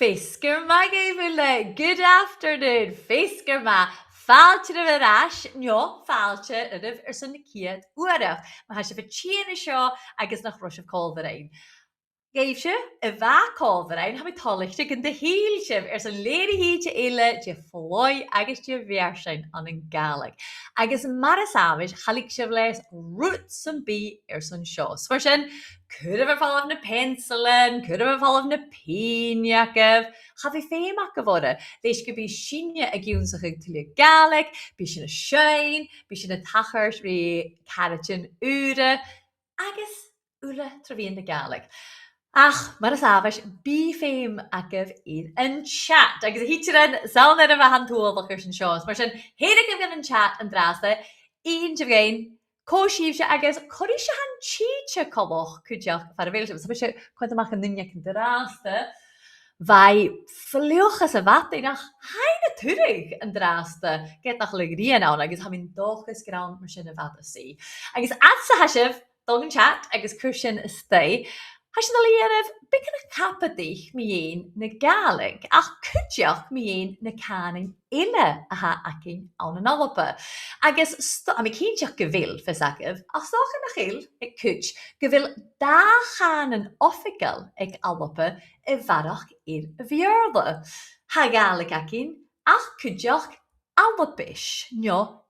Phàirc Kelbourne, good afternoon. Phàirc Kelbourne, fáilte a bhreis, fáilte ar san ciad uairach. Má ha sé fa tíana seo agus nach Roisih Calmhlan. Gaibse a bheith Calmhlan ha mi tálaiste gan de híl sibh ar san léirí híte eile de flóid agus de bhearsain an Gàidhlig. Agus mar is ábhis chalig sibh leis rút san bí ar san seo. Mar sin, Cuiridh fáilh na pensilin, Cuiridh fáilh na píneachah, cha bhí féach go bhóra. Leis go bhí sinne a ionnsachadh tú le Gàidhlig, bhí sin na sein, bhí sin na tachairt rí cairetin úra, agus úla trabhíon na Gàidhlig. Ach, mar is ábhis, bí féim agah iad an chat. Agus a hítean saoil ar a bheith an túlach ar sin seos. Mar sin, héidir go bhíon an chat an drásta, íon de bhgain, cóisíomh se agus choirí se an títe coboch cuideachd fheàrr bhéil se. Sa se chuint amach an duine an drásta, bhai fluchas a bhataí nach haine tuirigh an drásta, get nach le gríon ann, agus ha mín dóchas grán mar sin a bhata sí. Agus adsa haisibh, dul an chat, agus cur sin is stay, Has sin léanamh bicin a capadaich mi dhéon na Gàidhlig, ach cuideachd mi dhéon na cánainn eile a ha aiceinn an an alpa. Agus a mi cínteach go bhfuil fis agah, ach stácha na chéil ag cuid go bhfuil dá chánainn ofigiil ag alpa i bharach ar a bhearla. Ha Gàidhlig aiceinn, ach cuideachd alpais,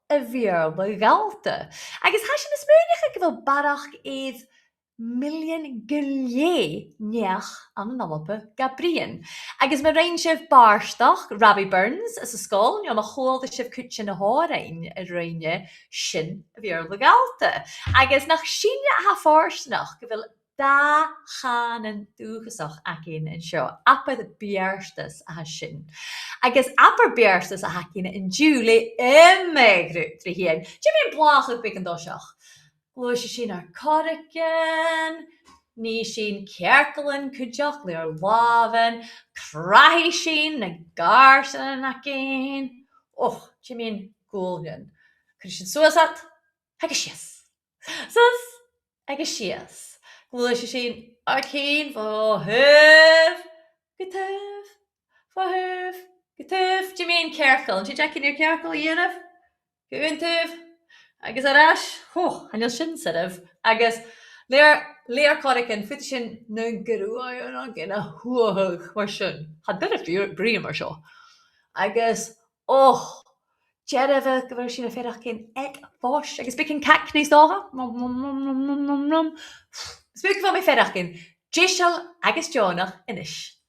a bhearla galta. Agus ha sin na smúneach go bhfuil barach iad million gilé neach an an alpa gabrian. Agus me rein sibh barstach, Rabbi Burns as a scóil, ma chóil sibh cuit sin na hárain a reine sin a bhearla galta. Agus nach sinne ha fársnach go bhfuil dá chánainn dúchasach aiceinn an seo, apa de bhearstas a ha sin. Agus apa bhearstas a aiceinn an dú le immegrú trí hien. Dí mé blachach big an doseach. Glúis sin ar cuideachd, ní sin cearcalann cuideach le ar lábhan, craithí sin na garsan aiceinn. Och, dí mín gúilgan. Cuiridh sin suasat, agus sias. Sus, agus sias. Glúis sin aiceinn fá thuh, go tuh, fá thuh, go tuh. Dí mín cearcalann. Tí deacinn ar cearcail dhéanamh? Go tuh. Agus arás, hanil sin sidh, agus léar cuideachd fit sin na gurúáin an gine thuthach mar sin. Had bit bríam mar seo. Agus, jeadh go bhfuil sin na féideachcin ag fós, agus bicin cac níos dáha. Spúc bhá mé féideachcin, díseal agus Jonach inis.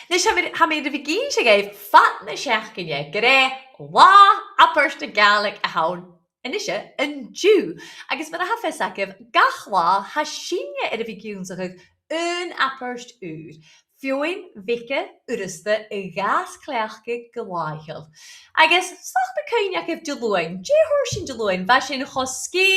Nis ha mé de bhí se géibh fat na seachcinne go ré Lá Abairt na Gàidhlig a hain inise An-diugh. Agus mar a ha fis agah gach lá ha sinne ar a bhí ionnsachadh an Abairt úr. Fioin vice urusta i gas chleachcha go láithil. Agus stach be caineach agah dhuinn, dé thuir sin dhuinn, bheit sin choscí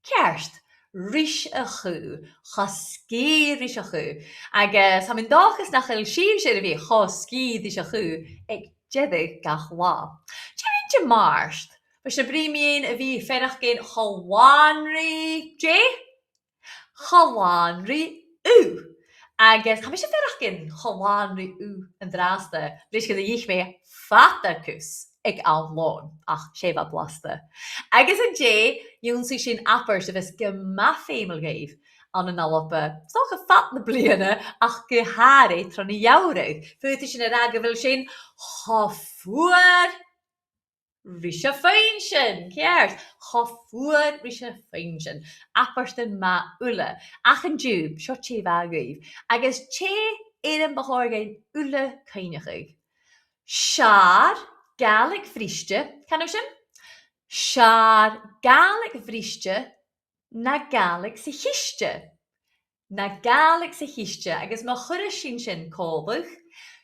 ceart. Rís a chu, choscí rís a chu. Agus ha min dáchas nach chail síomh sé a bhí choscí rís a chu ag jeadh gach lá. Dé de marst, ba se brímíon a bhí féideachcin chomhlanraí dé? Chomhlanraí ú. Agus ha mi se féideachcin chomhlanraí ú an drásta, rís go dhéich mé fatacus ag an lón, ach sé bh blasta. Agus an dé, ionsaí sin Abairt a bheits go maith féimil géibh an an alpa. Stach a fat na bliana ach go háirí tro na jaurigh. Fuirte sin a rá go bhfuil sin chofuair rís a féin sin. Ceart, chofuair rís a féin sin. Abairt an ma ula. Ach an dúb, seo té bh gaibh. Agus té éan bachorgain ula caineachig. Seair Gàidhlig bhriste, canú sin? Seair Gàidhlig bhriste na Gàidhlig sa chiste. Na Gàidhlig sa chiste, agus má chuire sin cóbach.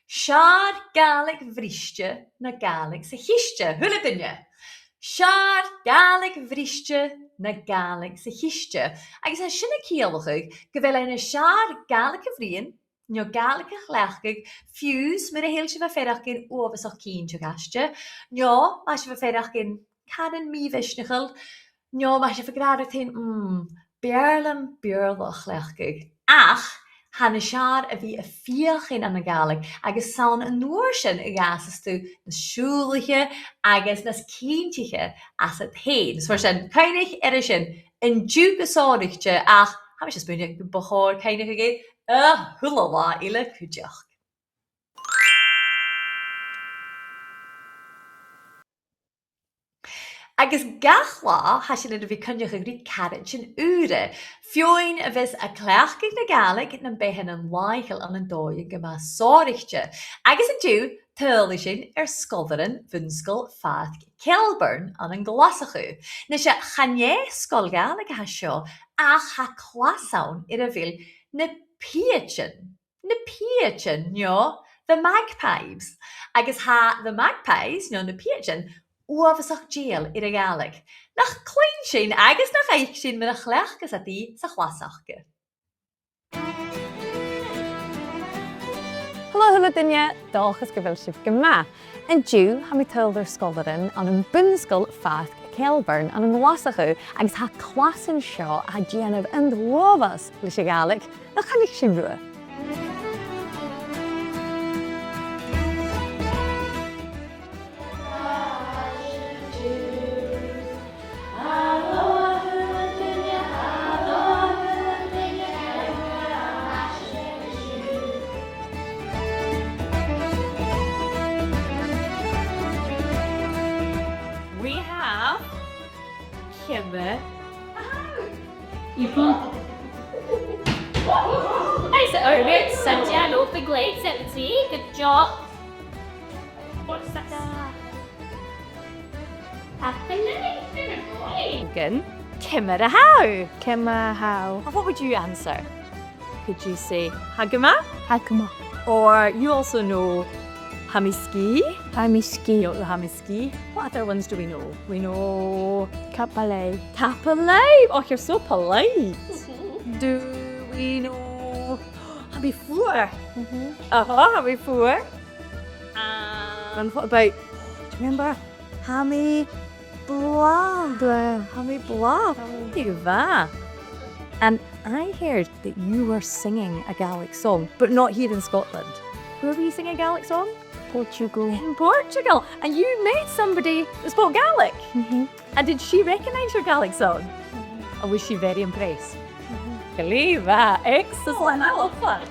Seair Gàidhlig bhriste na Gàidhlig sa chiste. Thula duine. Seair Gàidhlig bhriste na Gàidhlig sa chiste. Agus a sinna cíalachaig go bhfuil na seair Gàidhlig a bhríon, Nio Gàidhlig a chleachcaig fiús mar a héil se bh féideachcin óbhasach cín tugaiste. Nio, má se bh féideachcin canan míbhisneachil No, mae eisiau ffigrad oedd hyn, bearlam bearlach lechgig. Ach, han y siar a fi y fiolchin an y galig, agus sawn yn nŵr sy'n y gas ystw na siwliche, agus nas cíntiche as y tein. So sy'n cainig sy'n yn diwg ysodich che, ach, ham eisiau sbwynio bachor cainig ag hwlala eile cuideachd. Agus gachla hasin yn y fi cynnych ag ryd carad sy'n ure. Fioin y fys a cleachgig na galig na'n behen yn laichel an yn doi gyma sorichte. Agus yn diw, tylu sy'n sgoldaran Bunsgoil Phàirc Kelbourne an yn clasaichean. Nes y chanie sgol galig a hasio ach ha clasawn i'r fil na piachin. Na piachin, no, the magpies. Agus ha the magpies, no, na piachin, uafasach jail i'r galig. Nach chloinn-sgoile agus nach aice mynd a chleachas a di sa chlasaiche. Helo dynia, dolchas gyfel sif gyma. Yn diw, ham I tylder sgoldarin an yn Bunsgoil Phàirc Kelbourne an yn clasaichean agus ha clasan sio a gianaf yn ddwofas lys y galig. Nach chanig sy'n rwa. Aice òran, seisean o bhglad, 70, good job. What's that? Again. Kimmer how? Kimmer how? What would you answer? Could you say Hagama? Hagama. Or you also know Hamiski? Hamiski. You know Hamiski. What other ones do we know? We know Tapalay. Tapalay. Oh, you're so polite. Do we know Hamifoor? Hamifoor. And what about, do you remember Hami Blah? Hami Blah. Diva. And I heard that you were singing a Gaelic song, but not here in Scotland. Where were you singing a Gaelic song? Portugal. In Portugal. And you met somebody that spoke Gaelic. And did she recognise your Gaelic song? Or was she very impressed? Believe that. Excellent. I love that.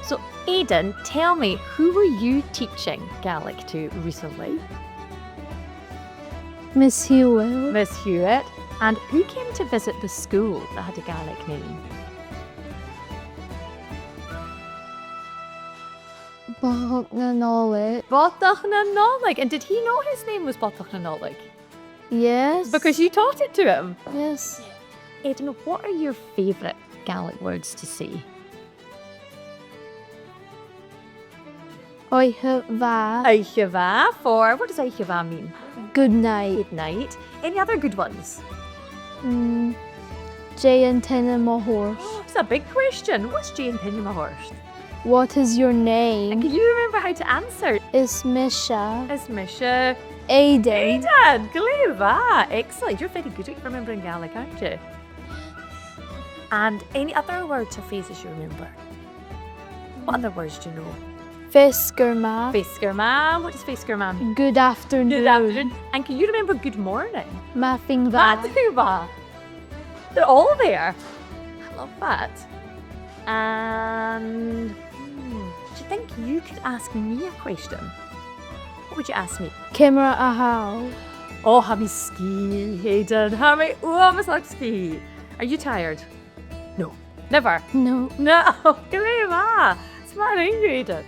So, Aidan, tell me, who were you teaching Gaelic to recently? Miss Hewitt. Miss Hewitt. And who came to visit the school that had a Gaelic name? Botach-na-Nolig. And did he know his name was Botach-na-Nolig? Yes. Because you taught it to him? Yes. Aidan, what are your favourite Gaelic words to say? Oicheva. Oicheva for, what does Oicheva mean? Good night. Good night. Any other good ones? Jay and Tenema horse. Oh, it's a big question. What's Jay and Tenema horse? What is your name? And can you remember how to answer? Is Misha. Is Misha. Aidan. Aidan, Gleva. Excellent. You're very good at remembering Gaelic, aren't you? And any other words or phrases you remember? What other words do you know? Fiskerma. Fiskerma. What does Fiskerma mean? Good afternoon. Good afternoon. And can you remember good morning? Mafingva. Matuva. They're all there. I love that. And do you think you could ask me a question? What would you ask me? Kimra ahau. Oh, hamiski, Aidan. Hami Are you tired? No. Never? No. No. Gleva. Smart, ain't you, Aidan?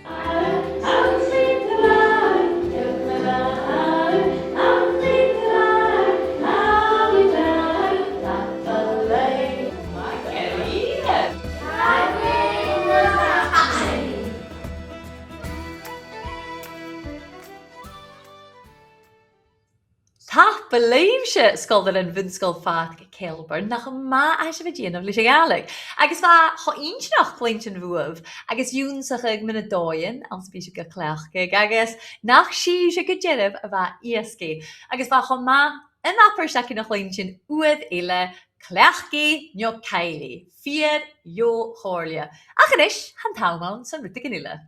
believe se scoildir an Bunsgoil Phàirc Kelbourne nach má aice bh déanamh leis Gàidhlig. Agus bha choínsneach chloinn bhuamh agus ionnsachadh Diardaoin ans bí se go chleachcaig agus nach sí se go deireadh a bheit iascaí. Agus bha má in apar seaci nach chloinn uad eile cleachcaí nó caiili, fheàrr jo chóirlia. Ach inis, han taumáin san ruta gan eile.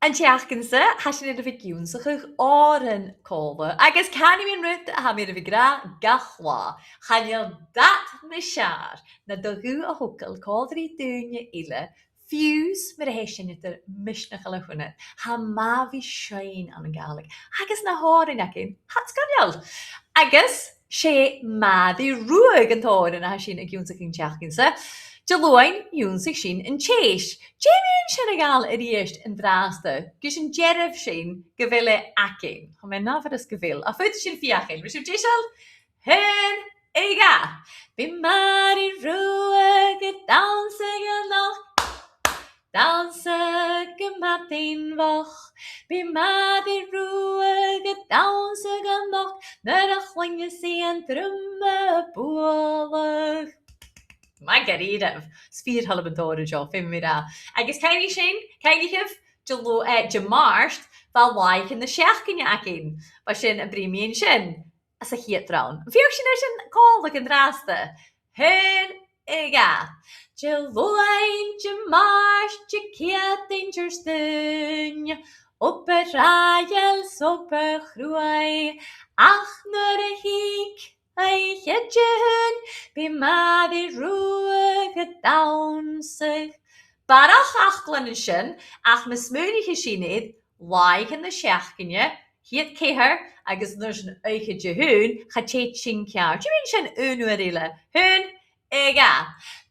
An teachcansa, hasin iad a bhí ionnsachadh òran cóba, agus canni mín rut a ha míad a bhí gra gachlá, chaneal dat na seaar na dogu a hocail códarí dhuinn eile, fiús mar a héisin idir misnach a lechunne, ha má bhí sein an Gàidhlig, agus na hórin acin, hat sganial. Agus sé Màiri Ruadh an tórin a hasin a ionnsachadh teachcansa, Diardaoin ionnsach sin an téis. Jéimíonn sin a gáil a ríist an bhrásta, gus an deireadh sin go bhfuile aice. Chum mé náfad is go bhfuil, a fuid sin fiachin. Rwy'n siw déisial, hyn eiga. Bí Màiri Ruadh go dansa go nach, dansa go matin bhoch. Bí Màiri Ruadh go dansa go nach, nar a chloinn sí an drumme búlach. My Cuiridh, sfír halab an tóra jo, fim mi ra. Agus caini sin, caini hif, Marcht, fel laich in the seachcin againn, ba sin a brímion sin, as a hiet raun. Fiach sin sin cólag an drasta. Hyn eiga. Diardaoin Marcht, cuideachd dhuinn, op a raiel, op a chruai, ach nur a hík, aice bí Màiri Ruadh go damsa. Barach achlan in sin, ach na smúnige sin iad, laig in na seachcinne, hiad céthar agus nuair sin aice dhuinn, chatéit sin ceart. Díonn sin únúir eile. Hyn eiga.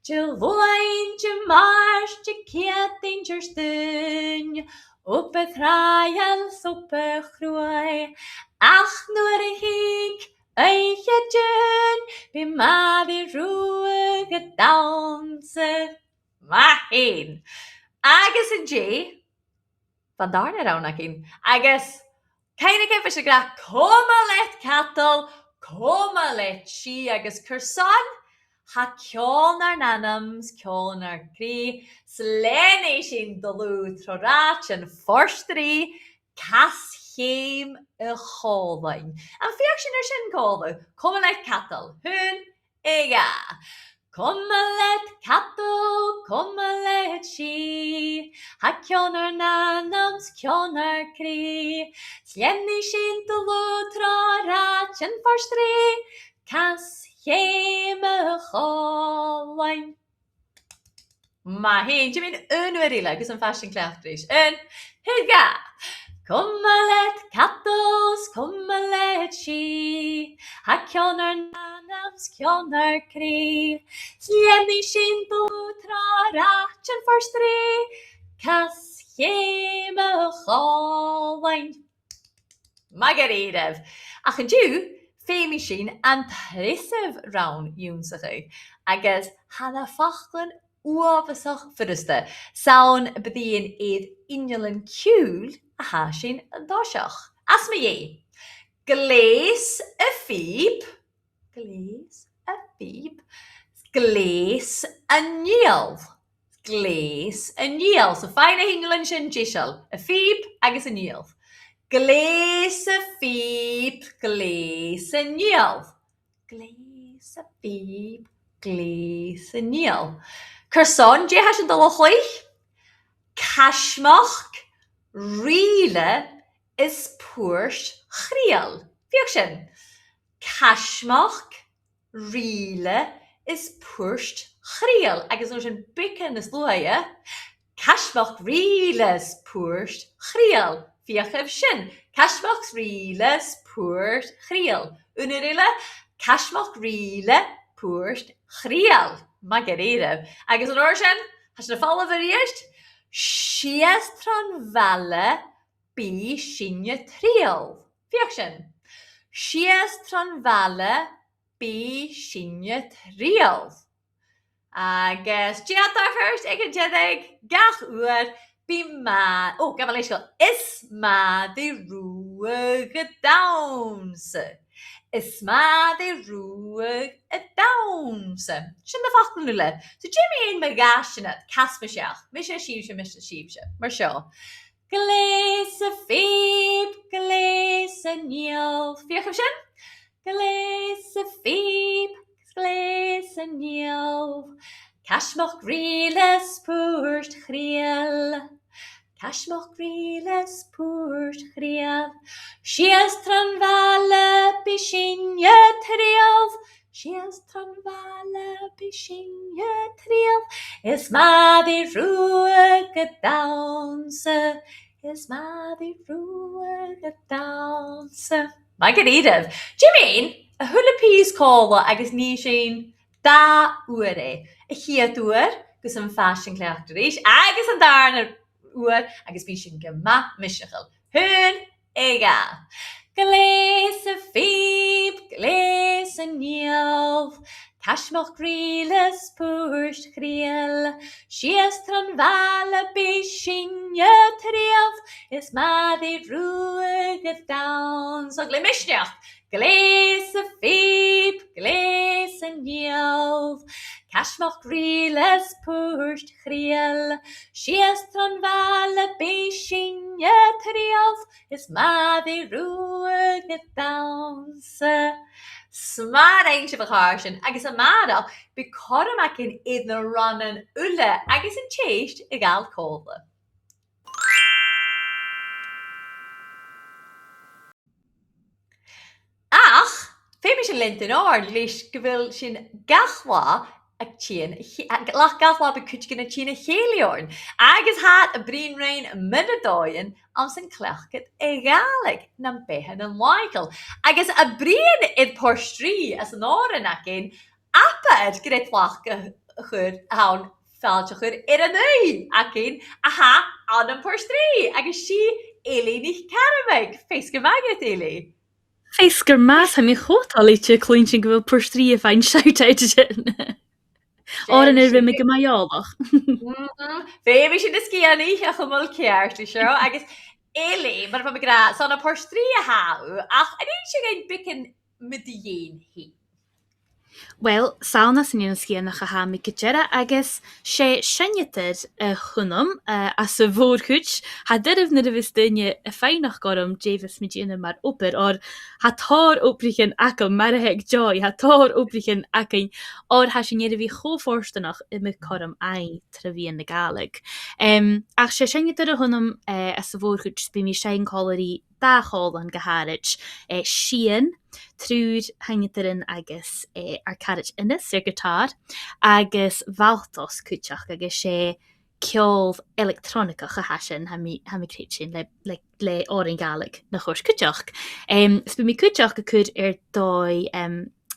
Diardaoin Marcht, cuideachd dhuinn, op a raiel, op a chruai, ach nuair a hík, aice bí Màiri Ruadh go damsa. Mheadhan. Agus an dé, van darna raun acin. Agus, caine céim fys a gra coma let catal, coma let si agus cursan, ha ceol ar nanams, ceol ar crí, sléné sin dolú trorach an forstrí, cas chéim a chòmhlan. An fiach sin sin cóla, coma let catal, hyn eiga. Coma let catal, coma let si, ha ceol ar nanams, ceol ar crí, sléné sin dolú trorach an forstrí, cas chéim a chòmhlan. Mheadhan, ti'n mynd unwyr eile, gys yn fashion cleachtrys. Yn hydga. Coma let catals, coma let si, ha ceol ar nanams, ceol ar crí, sléní sin dolú trorach an forstrí, cas chéim a chòmhlan. My Cuiridh. Ach an dú, féimi sin an trisah raun ionnsachadh, agus hana foghlam uabhasach bhriste, saun bidíon iad innealin ciúil a hasin an dáiseach. As ma dhé, glés a fíb, glés a fíb, glés a níal, glés a níal. So fáin a hingealin sin díisial, a fíb agus a níal. Glés a fíb, glés a níal. Glés a fíb, glés a níal. Curson, dé hasin dul a chluich? Casmach riile is puairt chrial. Fiach sin. Casmach riile is puairt chrial. Agus nuair sin bicin is luaithe. Casmach riile is puairt chrial. Fiach sin. Casmach riile is puairt chrial. Unir eile. Casmach riile puairt chrial. My Cuiridh. Agus an oir sin, has na fála bhar ríist, sias tran bhela bí sinne tríal. Fiach sin. Sias tran bhela bí sinne tríal. Agus, diadar first, ag an diadag, gach uair, Gael eisiau. Is Màiri Ruadh y dawns. Is Màiri Ruadh y dawns. Sy'n na ffocl nhw le. So Jimmy ein mae gasyn at casma siach. Misha siwsio. Mar sio. Gles y ffib, gles y niol. Fiach am sy'n? Gles y ffib, gles y niol. Cashmoch griles pwrt chriel. Cashmoch griles pwrt chriel. Sias tranfale bysinje triel. Sias tranfale bysinje triel. Is Màiri Ruadh y dawns. Is Màiri Ruadh y dawns. Mae Cuiridh. Jimmy, a hwla pys cola agus ní sin da ure. A chiadúr, gus an fashion cleachtaríis, agus an darna úr, agus bí sin gama misisiachal. Hun ega. Gles y ffib, gles y niol. Cashmoch griles pwrt chriel. Sias tranfale bysinje triel. Is Màiri Ruadh y dawns. O gle misneach. Gles y ffib, gles y niol. Cashmoch griles pwrt chriel. Sias tranfale bysinje triel. Is Màiri Ruadh y dawns. Smad ein sef harsyn, agus a madal, by corum ac yn iddyn rannan ule, agus yn teist I gael cóla. Ach, fe mi sy'n lint yn o'r, leis gyfil sy'n gallwa ac tîn, lach gallwa by cwt gyda tîn y chéliorn, agus hat y brin rein Diardaoin am sy'n cleachd Gàidhlig na'n bhon yn waigl. Agus a brin idd porstri as yn òran againn, apad gyda tlach chwr hawn fáilte chur ar an nu againn an porstri. Agus si Eilidh NicCarmaig. Féisce magad Eilidh. Féiscer más ha mi chótálaite cloinn sin go bhfuil porstrí a bhain seout sin. Òran ar bhí me go maiolach. Fe mi sin ysgiannu a chymol ceart I sio. Agus Eilidh, mae'n fawr gra, so na porstri a haw, ach yn ein sy'n ein bicyn myddion hi. Wel, sauna sy'n un sgian nach a ha mi gydera agus sé sinnetyd y chwnum a sy fôr chwch ha dyrf nid y fysdynnu y ffeinach gorum jefus mi gyn yma'r oper o'r ha tor obrichen acum mar heg joy ha tor obrichen acyn o'r ha sy'n fi choforstanach y mi corum ai trefi yn y Gàidhlig. Ach sé sinnetyd y chwnum a sy fôr chwch by mi sein colori da chòmhlan gaharich seisean trúd hangeterin agus ar carich innis ar gitar agus valtos cuideachd agus sé ceol electronicach a hasin ha mi creit sin le òran Gàidhlig na chórs cuideachd. Is by mi cuideachd go cud ar dói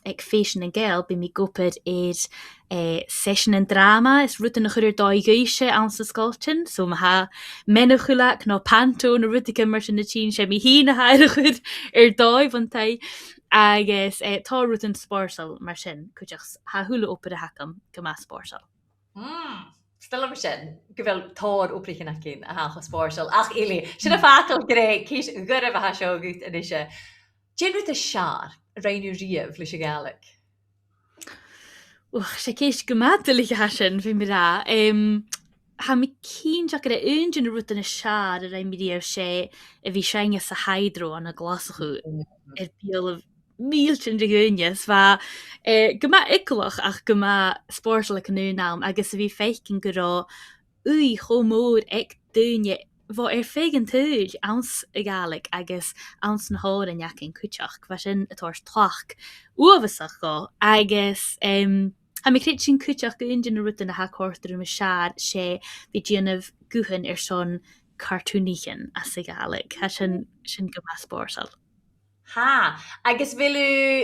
ag féisian an gael by mi gopad seisean an drama is rutan na chuir dói gaise an sa scoltin, so ma ha menachulach no panto na rutica mar sin na tín sé mi hí na hair chud ar dói van tai agus tá rutan spórsal mar sin cuideachs ha hula opad a hacam go má spórsal. Stel am sin, gyfel tor obrichen ac a hach o spórsal. Ach Eilidh, sy'n a fatal greu, cys gyrra fa ha sio gwyt yn eisiau. Jyn rwyt y siar, rhain yw riaf lys y Gàidhlig? Sé céis go mátalich a sin fi mi ra. Ha mi cín jac ar un jyn rutan a siar ar ein mi ar sé a fi seinga sa haidro an a glasachú biol of míltin de gúnias va gyma iglach ach gyma spórsal ac yn naam agus a fi feicin gyrra ui chomór ag dúine Fo fegan tŵr ans y Gàidhlig agus ans na hór yn iacin cuideach fa sin y tors tlach uafasach go agus ha mi creit sin cuideach go undyn rutan a ha cortar y siar sé fi dionaf guhan son cartúnichan as y Gàidhlig ha sin gyma spórsal. Ha, agus vilw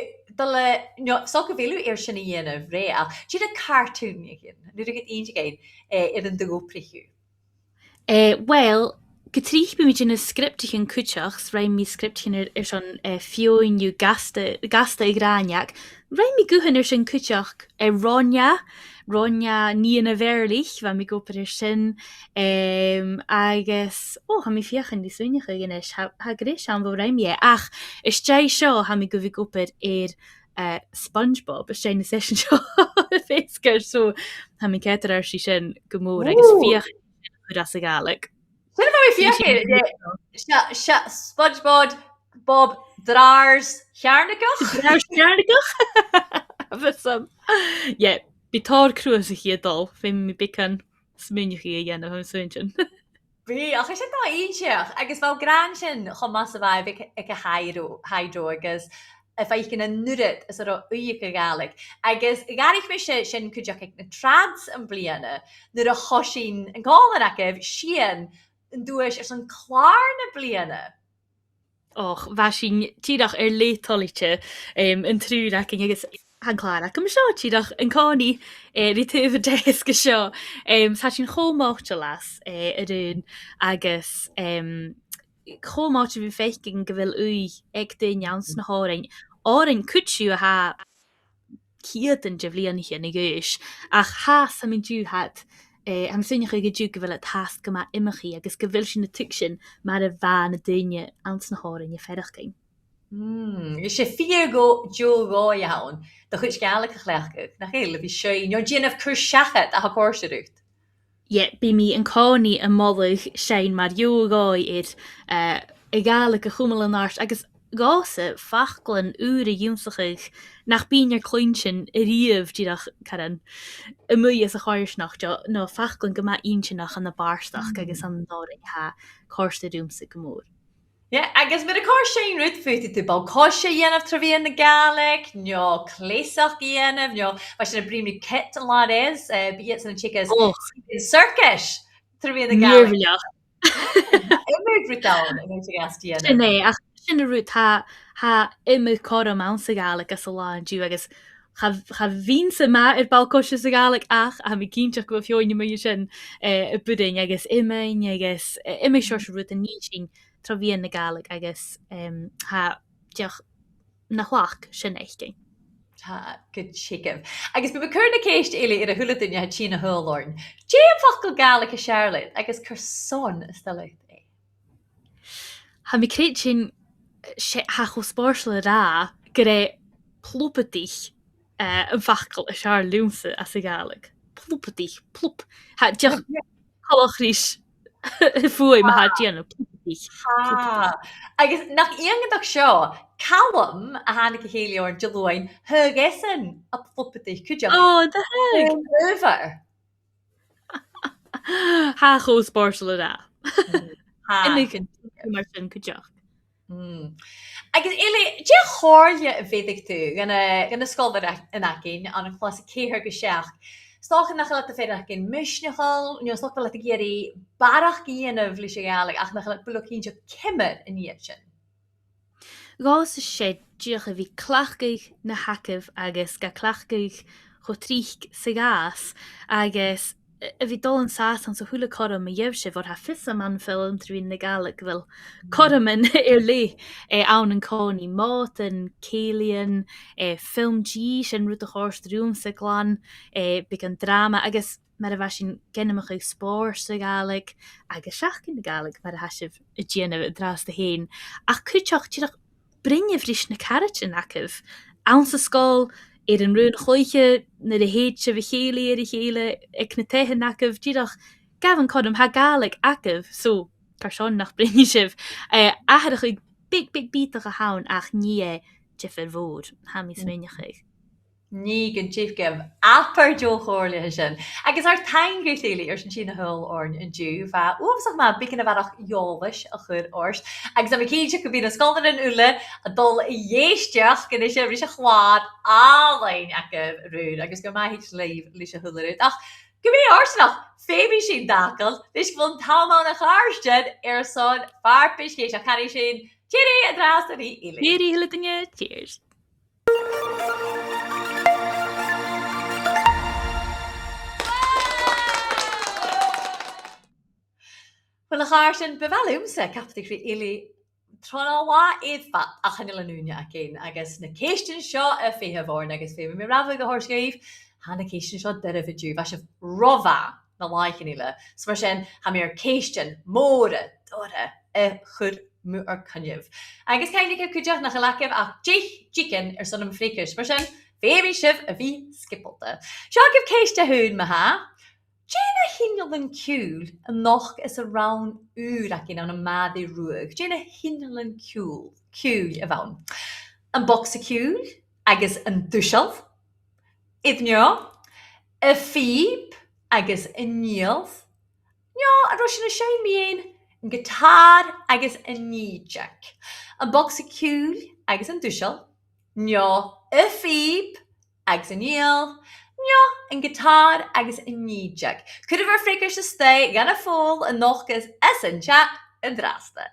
so go vilw sin i dhéanamh ré ach tíad a cartúnichan nu ag ein gain ar an dogóprichú. Wel, gytrich by mi dyn y sgriptich yn cwtioch, rhaid mi sgriptich yn son fioen yw gasta I graniac, rhaid mi gwhyn sy'n cwtioch ronia, Ronja ní na bhéirlich bheit mi gopur sin agus ha mi fiochan dí swinnecha gnis ha grééis an bh raimie ach is té seo ha mi go bhí gopur SpongeBob is sé na seisean seo fécar so ha mi cetar sí sin gomór agus fiochan chu as a Gàidhlig. Sinna fi SpongeBob Bob Drars Chearnaigh? Yeah, bitár cruas a chiadal fé mi bican smúnechaí a dhéanamh an suintin. Bhí ach sé dá íseach agus bhil gran sin chumas a bhaid ag a haidó agus a bheith cinna nuad is ar uíoch a Gàidhlig. Agus garich mé sin cuideach ag na trads an bliana nuair a chosin an gálan acah sian an dúis ar san chlár na bliana. Och, bheit sin tíadach ar létolite an trúd agus an chláir go seo tíadach an cáí rí tuh déis go seo. Tá sin chomáte las a dún agus chomáte bhí féicin go bhfuil uí ag duineans na hárain. Árain cúidsiú a ha cíadan de bblianaige na gúis ach hás am dú hat am sunnecha go dú go bhfuil a tas go má imimechaí agus go bhfuil sin na tu sin mar a bheit na duine ans na hárain a ferachcin. Is sé fíor go deogáin do chuid Gàidhlig a chleachcha nach chéile bhí sé nó déanamh cur seachad a cóirseút. Yeah, bí mi an cáí a mollach sein mar deogáid i Gàidhlig a chumlan áirt agus gása fachglan úr a ionnsachadh nach bíar cloinn a riamh díach caran a mu a cháirsnach nó fachglan go má insinach an na barstach agus an dára ha cósta dúmsa go mór. Agus mid a cá sé ruúd fuúta tú bal cá sé dhéanamh tra bhíon na Gàidhlig, nó cléasach dhéanamh, nó ba sin na bríomú kit an lá is, bí san chicas circus tra bhíon na Gàidhlig. Imid ruúdáin a bhíon gas dhéanamh. Né, ach sin a ruút ha imime chom an sa Gàidhlig as a lá an dú agus cha bhín sa má ar balcóise sa Gàidhlig ach a bhí cínteach go bheoine mu sin a budain agus imein agus imime seo ruút a ní sin tra bhíon na Gàidhlig agus ha deach na chhlach sin éice. Tá go siicimh. Agus bu chur na céist éile ar a thula duine hat sin na thuáin. Déan fach go Gàidhlig a seirlaid agus chur son is staid é. Ha mi créit sin ha go spáirsle rá go ré plúpatích an fachcail a seir lúmsa as a Gàidhlig. Plúpatích, plúp. Ha deach chalach rís fuaim ha déanamh plúpatích. Agus nach íongadach seo, Callum a hána go chéalaor deúin thugesan a plúpatích cuideach. Da heg. Over. Ha go spáirsle rá. Innig mar sin cuideach. Agus éile dé cháirle a bhéidir tú gan scoilbhar in againn an an chlása céthir go seach. Stáchan nach le a féidir cin misnechail, nó stocha le a géirí barach íanamh lí sé Gàidhlig ach nach le bulcínte cimir in níiad sin. Gás is sé díoch a bhí clachgaigh na hacamh agus ga clachgaigh go tríoch sa gás agus a bhí dul an sásan sa thula chom a dhéobh sé bhar ha fis am an film trín na Gàidhlig bhfuil choraman ar lé ann an cáí mát an céalaíonn filmdí sin ruúta chóirstrúm sa glan be an drama agus mar a bheit sin genimimeach ag spóir sa Gàidhlig agus seachcin na Gàidhlig mar a hasibh a déanamh a drás de héin ach chuteach tíach brinne bhrís na carrot in acah an sa scáil an rún chluiche na de héitse bh chéala ar a chéile ag na téthe acah díach gahan chum ha Gàidhlig acah so tar seán nach brinne sibh ahadach ag big bítach a hán ach ní jefir bhór ha mí sméinechaigh. Ní an tíomhcem apar deochóirla sin. Agus ar tain go chéala ar sin na thuil orn an dú bheit uamsach má bicin a bharach jólas a chud ort. Agus am cíte go bhí na scoildan an ule a dul dhéisteach gan is sé bhrí a chlád álainn aca rúd agus go maithid léomh lí a thularút. Ach go bhí orsanach fébí sin dacail, leis bhfuil támán na cháirstead ar son farpis céis a charí sin tíirí a drástaí ile. Tíirí hulatinge, cheers. Well a cháir sin bhheúmsa captaigh frí ile Tróna iad fat a chanil an úne againn agus na céistin seo a féhahórn agus fé mi rafah go thuirscríomh hána céistin seo deirifidú bheit se rohá na láichan ile. So mar sin ha mé ar céistin móra dora a chud mú ar cynniamh. Agus caiinnig go cuideach nach chalacah ach chicken ar son am frícis mar sin féimi sibh a bhí skippalta. Seo gibh céiste hún ma ha. Déna hinal an ciúil a noch is a rán úr ac an Màiri Ruadh. Déna hinal an ciúil a bhain. An box a ciúil agus an dúiseamh. Idneo, a fíb agus a níalh. Nio a roisin a sé mion an gitar agus a níideach. An box a ciúil agus an dúiseamh. Nio, a fíb agus a níalh. Nio, an gitar agus a níideach. Cuiridh ar fricir sa sté gan a fól a nochgus as an chat an drasta.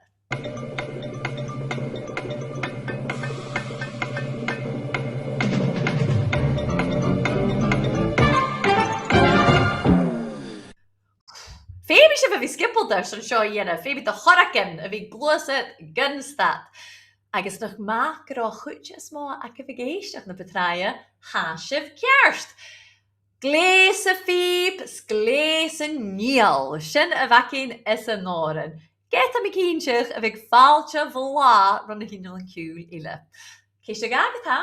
Féimi sibh a bhí skippalta san seo dhéanamh, féimi a choracin a bhí glúsad gunstad. Agus nach maach go rá chuid is má a go bhgéisteach na betraia há sibh cearst. Glés a fíb, glés a níal, sin a bhacin is an òran. Get am i cínseach a bhíh fáilte bhlá ran na hinal an ciúil ile. Céiste gagatá,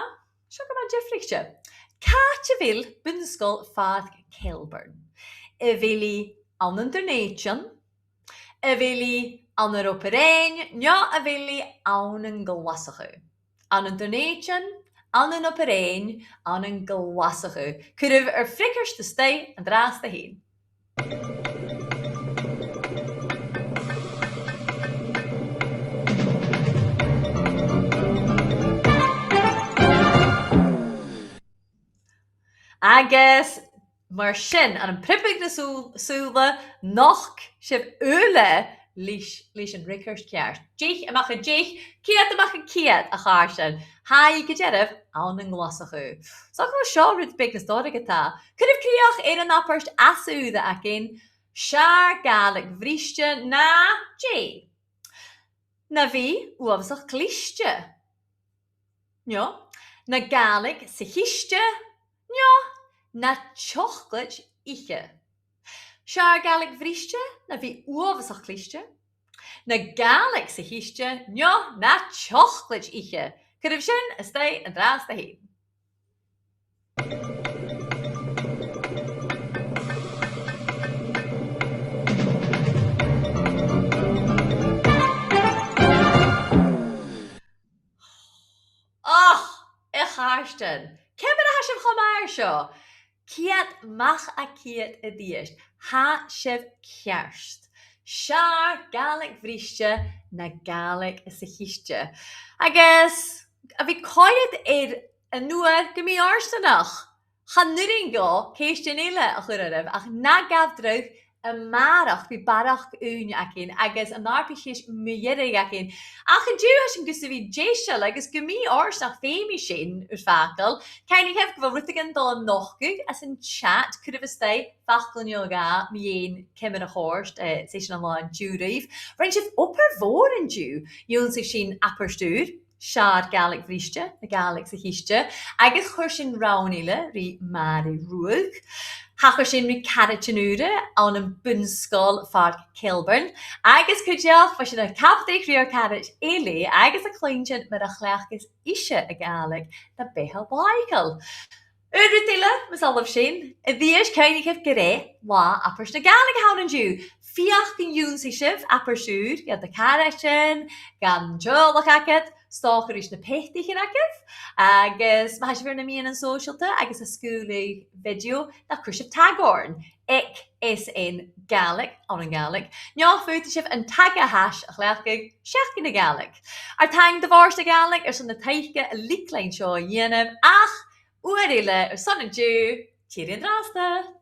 seo go man difricte. Cáte bhil Bunsgoil Phàirc Kelbourne. A bhili an Internation, a bhili an Europerein, nio a bhili an an glasaichean. An Internation, an an Europerein, an an glasaichean. Cuiridh ar fricir sa sté an drasta hín. Agus mar sin an pripig na súla noch sibh eile lís an ricir ceart. Dích amach a dích, ciad amach a ciad a cháirsin. Haí go deireadh an an glasaichean. So go seo rud big na stóragatá. Cuiridh críoch ar an apart asúda againn seaar Gàidhlig bhriste na dé. Na bhí uamhasach cleachte. Nio, na Gàidhlig sa chiste. Nio, na chleachas. Seaar Gàidhlig bhriste na bhí uamhasach cleachte. Na Gàidhlig sa chiste. Nio, na chleachas. Cuiridh sin a sté an drasta hín. I cháirstean. Ceimid a sibh chomáir seo. Ciad mach a ciad a díist. Há sibh cearst. Seaar Gàidhlig bhriste na Gàidhlig sa chiste. Agus a bhí coiad ar an nuair go mí áirstanach. Cha nuirín go céistin eile a chuireadh ach na gabhdrúh a marach bhí barach úne againn agus an arpachis mheadhan againn. Ach an dúh sin gus a bhí déisial agus go mí áirstach féimi sin ur fácail. Caiinnig hebh go bh rutagan dá nochgug as an chat cuiridh sté fachlanneol ga mion cimid a chóirst seisean an láin dúraíh. Rhain sibh opar mhór an dú ionnsachadh sin aperstúr. Seaar Gàidhlig bhriste na Gàidhlig sa chiste, agus chuir sin rán eile rí Màiri Ruadh. Chachar sin rí caritanúra an an Bunsgoil Phàirc Kelbourne, agus cuideach fa sin a capdaigh rí ar carit eile agus a cloinn mar a chleachas ise a Gàidhlig na bidh bhaiceil. Uair eile mas almh sin, a bhíos caiinnig hebh go ré lá apars na Gàidhlig hán an dú. Fiach gan ionnsachadh sibh apersúr, gan na caritain, gan dheolach agad, stáchar is na pechtaichen agad, agus ma sibh ar na mion an socialta agus a scúla video na Cuiridh tagórn. Is in Gàidhlig an an Gàidhlig. Nio futa sibh an tag a hash a chleachgad seach na Gàidhlig. Ar taing de bhars na Gàidhlig ar san na taiche a líclainn seo dhéanamh ach uair eile ar son an dú tír an drasta.